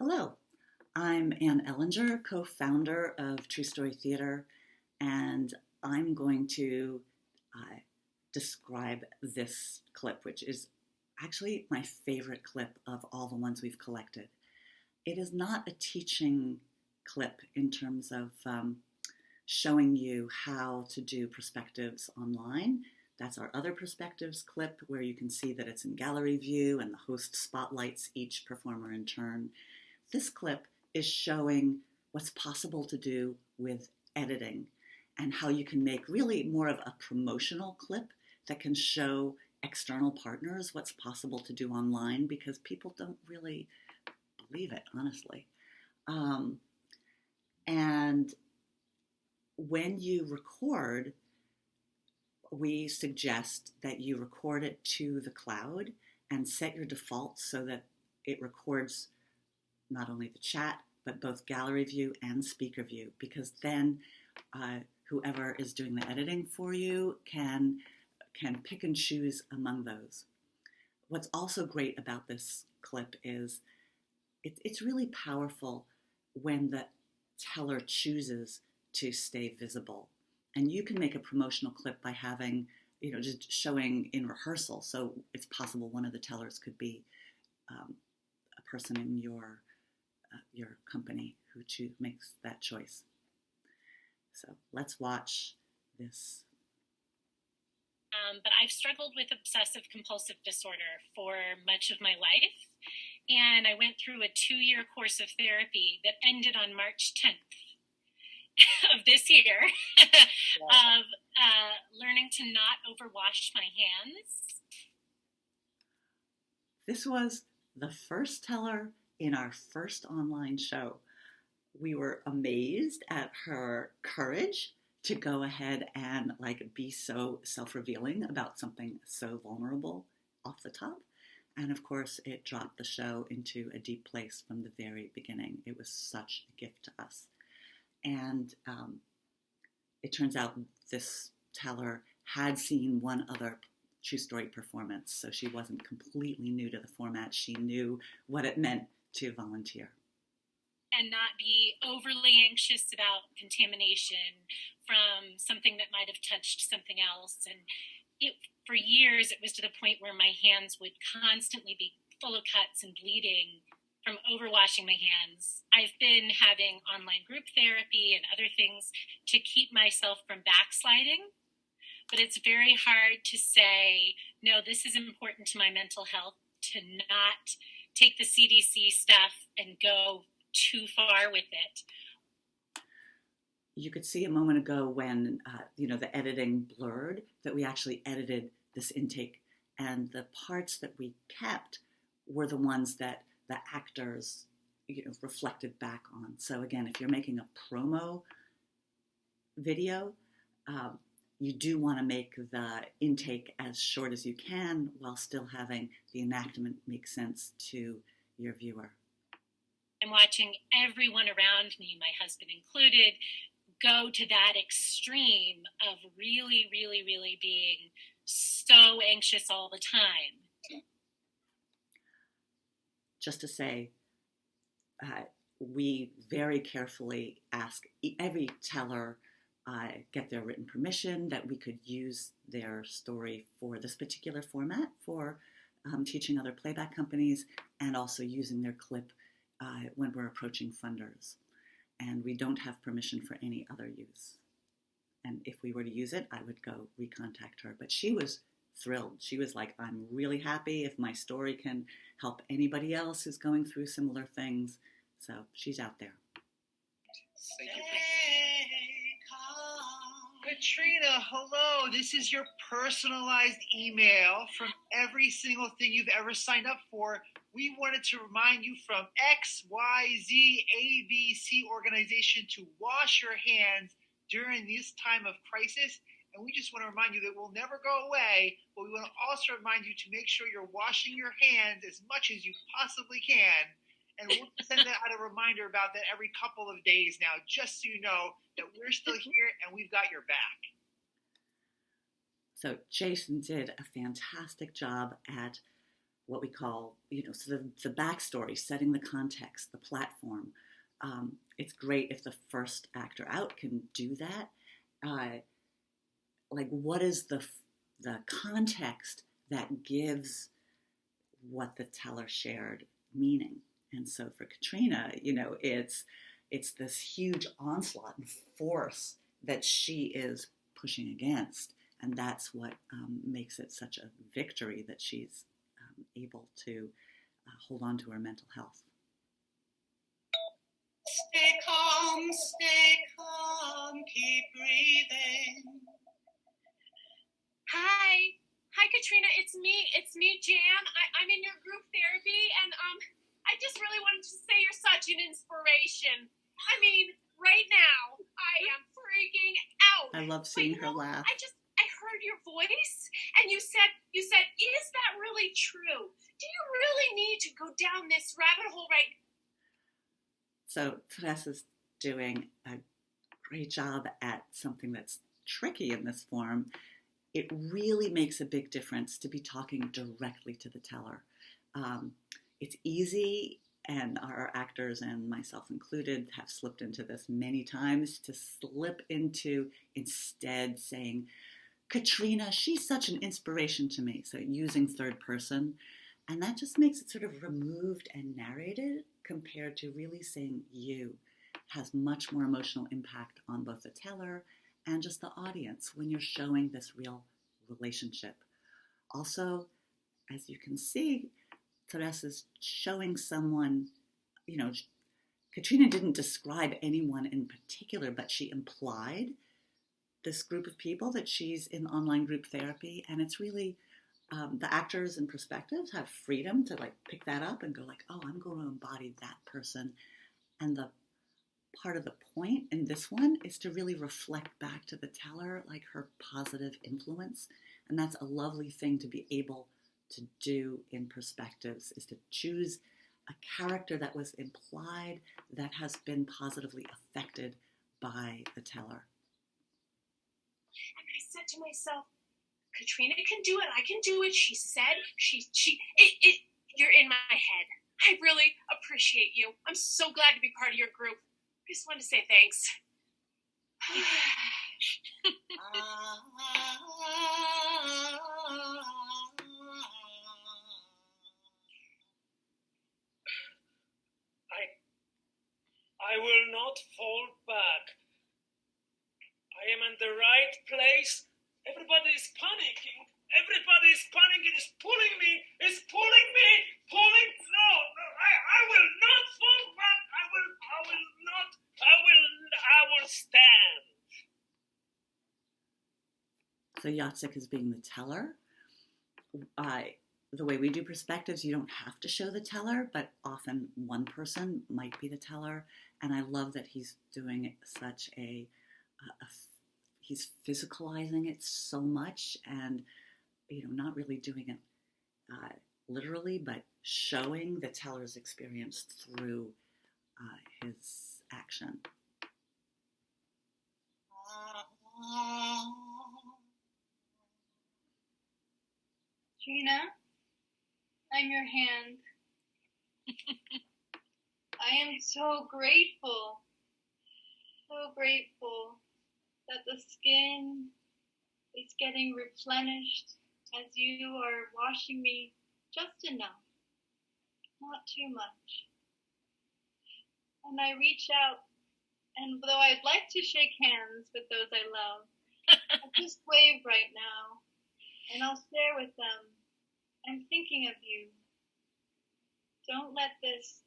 Hello, I'm Ann Ellinger, co-founder of True Story Theater, and I'm going to describe this clip, which is actually my favorite clip of all the ones we've collected. It is not a teaching clip in terms of showing you how to do perspectives online. That's our other perspectives clip where you can see that it's in gallery view and the host spotlights each performer in turn. This clip is showing what's possible to do with editing and how you can make really more of a promotional clip that can show external partners what's possible to do online because people don't really believe it, honestly. And when you record, we suggest that you record it to the cloud and set your default so that it records not only the chat, but both gallery view and speaker view, because then whoever is doing the editing for you can pick and choose among those. What's also great about this clip is it's really powerful when the teller chooses to stay visible. And you can make a promotional clip by having, just showing in rehearsal. So it's possible one of the tellers could be a person in your company who makes that choice. So let's watch this. But I've struggled with obsessive compulsive disorder for much of my life. And I went through a 2-year course of therapy that ended on March 10th of this year of learning to not overwash my hands. This was the first teller in our first online show. We were amazed at her courage to go ahead and be so self-revealing about something so vulnerable off the top. And of course, it dropped the show into a deep place from the very beginning. It was such a gift to us. And it turns out this teller had seen one other True Story performance, so she wasn't completely new to the format. She knew what it meant to volunteer. And not be overly anxious about contamination from something that might have touched something else. And for years, it was to the point where my hands would constantly be full of cuts and bleeding from overwashing my hands. I've been having online group therapy and other things to keep myself from backsliding. But it's very hard to say, no, this is important to my mental health, to not take the CDC stuff and go too far with it. You could see a moment ago when, the editing blurred, that we actually edited this intake. And the parts that we kept were the ones that the actors, reflected back on. So again, if you're making a promo video, you do want to make the intake as short as you can while still having the enactment make sense to your viewer. I'm watching everyone around me, my husband included, go to that extreme of really, really, really being so anxious all the time. Just to say, we very carefully ask every teller get their written permission that we could use their story for this particular format for teaching other playback companies and also using their clip when we're approaching funders. And we don't have permission for any other use. And if we were to use it, I would go recontact her. But she was thrilled. She was like, I'm really happy if my story can help anybody else who's going through similar things. So she's out there. Thank you. Katrina, hello. This is your personalized email from every single thing you've ever signed up for. We wanted to remind you from XYZ ABC organization to wash your hands during this time of crisis. And we just want to remind you that we'll never go away, but we want to also remind you to make sure you're washing your hands as much as you possibly can. And we'll send out a reminder about that every couple of days now, just so you know that we're still here and we've got your back. So Jason did a fantastic job at what we call, sort of the backstory, setting the context, the platform. It's great if the first actor out can do that. Like, what is the context that gives what the teller shared meaning? And so for Katrina, it's this huge onslaught and force that she is pushing against, and that's what makes it such a victory that she's able to hold on to her mental health. Stay calm, keep breathing. Hi, Katrina. It's me, Jan. I'm in your group therapy, and I just really wanted to say you're such an inspiration. I mean, right now, I am freaking out. I love seeing her laugh. I heard your voice, and you said, is that really true? Do you really need to go down this rabbit hole right now? So Teresa's doing a great job at something that's tricky in this form. It really makes a big difference to be talking directly to the teller. It's easy, and our actors, and myself included, have slipped into this many times, to slip into instead saying, Katrina, she's such an inspiration to me. So using third person. And that just makes it sort of removed and narrated, compared to really saying you. Has much more emotional impact on both the teller and just the audience when you're showing this real relationship. Also, as you can see, Teresa's showing someone, Katrina didn't describe anyone in particular, but she implied this group of people that she's in online group therapy, and it's really the actors and perspectives have freedom to pick that up and go oh, I'm going to embody that person. And the part of the point in this one is to really reflect back to the teller her positive influence. And that's a lovely thing to be able to do in perspectives, is to choose a character that was implied that has been positively affected by the teller. And I said to myself, Katrina can do it. I can do it. She said, you're in my head. I really appreciate you. I'm so glad to be part of your group. I just wanted to say thanks. I will not fall back. I am in the right place. Everybody is panicking. It's pulling me. No, I will not fall back. I will stand. So Yatsik is being the teller. The way we do perspectives, you don't have to show the teller, but often one person might be the teller. And I love that he's doing such he's physicalizing it so much, and not really doing it literally, but showing the teller's experience through his action. Gina, I'm your hand. I am so grateful that the skin is getting replenished as you are washing me just enough, not too much. And I reach out, and though I'd like to shake hands with those I love, I'll just wave right now, and I'll share with them, I'm thinking of you. Don't let this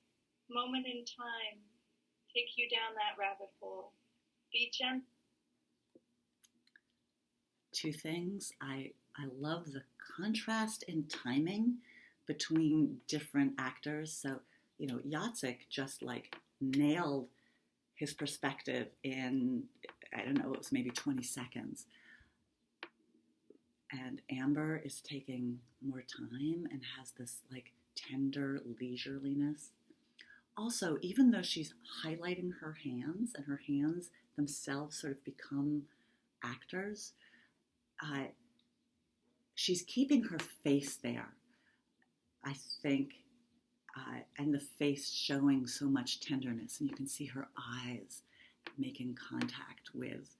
moment in time take you down that rabbit hole. Be gentle. Two things. I love the contrast in timing between different actors. So, Yatsik just nailed his perspective in, I don't know, it was maybe 20 seconds. And Amber is taking more time and has this tender leisureliness. Also, even though she's highlighting her hands, and her hands themselves sort of become actors, she's keeping her face there. I think, and the face showing so much tenderness, and you can see her eyes making contact with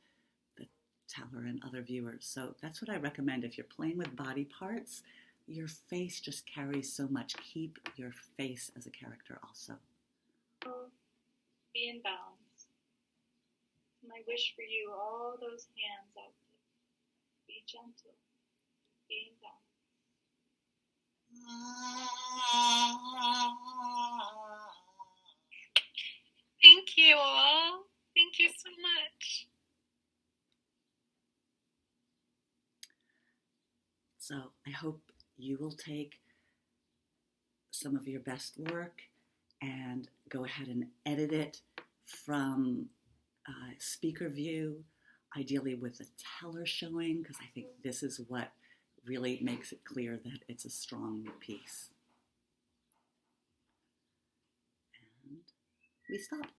the teller and other viewers. So that's what I recommend. If you're playing with body parts, your face just carries so much. Keep your face as a character also. Be in balance. My wish for you, all those hands out there. Be gentle. Be in balance. Thank you all. Thank you so much. So I hope you will take some of your best work and go ahead and edit it from speaker view, ideally with the teller showing, because I think this is what really makes it clear that it's a strong piece. And we stop.